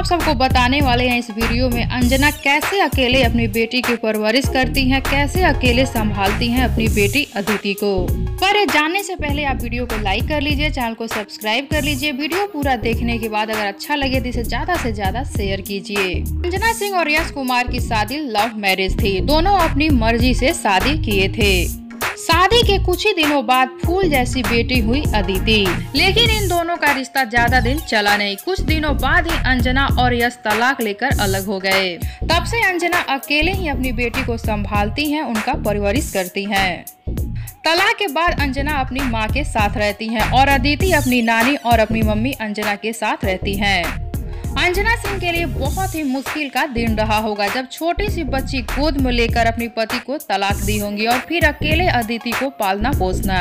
आप सबको बताने वाले हैं इस वीडियो में अंजना कैसे अकेले अपनी बेटी की परवरिश करती हैं, कैसे अकेले संभालती हैं अपनी बेटी अदिति को। पर ये जानने से पहले आप वीडियो को लाइक कर लीजिए, चैनल को सब्सक्राइब कर लीजिए। वीडियो पूरा देखने के बाद अगर अच्छा लगे तो इसे ज्यादा से ज्यादा शेयर कीजिए। अंजना सिंह और यश कुमार की शादी लव मैरिज थी। दोनों अपनी मर्जी से शादी किए थे। शादी के कुछ ही दिनों बाद फूल जैसी बेटी हुई अदिति। लेकिन इन दोनों का रिश्ता ज्यादा दिन चला नहीं। कुछ दिनों बाद ही अंजना और यश तलाक लेकर अलग हो गए। तब से अंजना अकेले ही अपनी बेटी को संभालती हैं, उनका परवरिश करती हैं। तलाक के बाद अंजना अपनी मां के साथ रहती हैं और अदिति अपनी नानी और अपनी मम्मी अंजना के साथ रहती हैं। अंजना सिंह के लिए बहुत ही मुश्किल का दिन रहा होगा जब छोटी सी बच्ची गोद में लेकर अपने पति को तलाक दी होंगी और फिर अकेले अदिति को पालना पोसना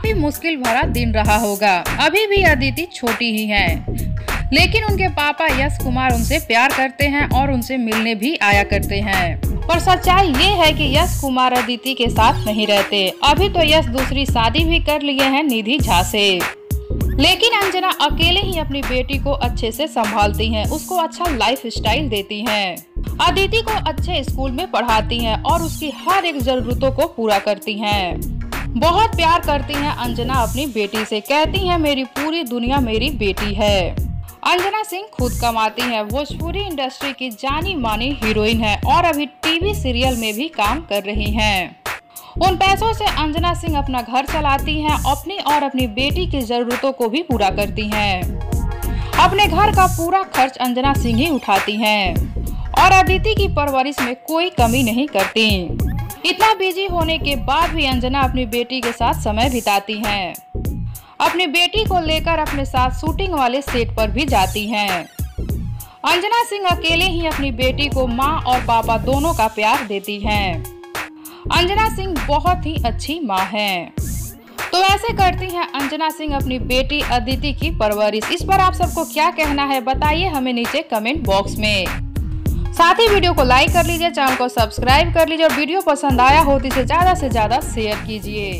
भी मुश्किल भरा दिन रहा होगा। अभी भी अदिति छोटी ही हैं, लेकिन उनके पापा यश कुमार उनसे प्यार करते हैं और उनसे मिलने भी आया करते हैं। पर सच्चाई ये है कि यश कुमार अदिति के साथ नहीं रहते। अभी तो यश दूसरी शादी भी कर लिए हैं निधि झा से। लेकिन अंजना अकेले ही अपनी बेटी को अच्छे से संभालती हैं, उसको अच्छा लाइफ स्टाइल देती हैं, अदिति को अच्छे स्कूल में पढ़ाती हैं और उसकी हर एक जरूरतों को पूरा करती हैं। बहुत प्यार करती हैं अंजना अपनी बेटी से, कहती हैं मेरी पूरी दुनिया मेरी बेटी है। अंजना सिंह खुद कमाती हैं, भोजपुरी इंडस्ट्री की जानी मानी हीरोइन है और अभी टीवी सीरियल में भी काम कर रही हैं। उन पैसों से अंजना सिंह अपना घर चलाती हैं, अपनी और अपनी बेटी की जरूरतों को भी पूरा करती हैं। अपने घर का पूरा खर्च अंजना सिंह ही उठाती हैं और अदिति की परवरिश में कोई कमी नहीं करती। इतना बिजी होने के बाद भी अंजना अपनी बेटी के साथ समय बिताती हैं। अपनी बेटी को लेकर अपने साथ शूटिंग वाले सेट पर भी जाती हैं। अंजना सिंह अकेले ही अपनी बेटी को माँ और पापा दोनों का प्यार देती हैं। अंजना सिंह बहुत ही अच्छी माँ हैं। तो ऐसे करती हैं अंजना सिंह अपनी बेटी अदिति की परवरिश। इस पर आप सबको क्या कहना है बताइए हमें नीचे कमेंट बॉक्स में। साथ ही वीडियो को लाइक कर लीजिए, चैनल को सब्सक्राइब कर लीजिए और वीडियो पसंद आया हो तो इसे ज्यादा से ज्यादा शेयर कीजिए।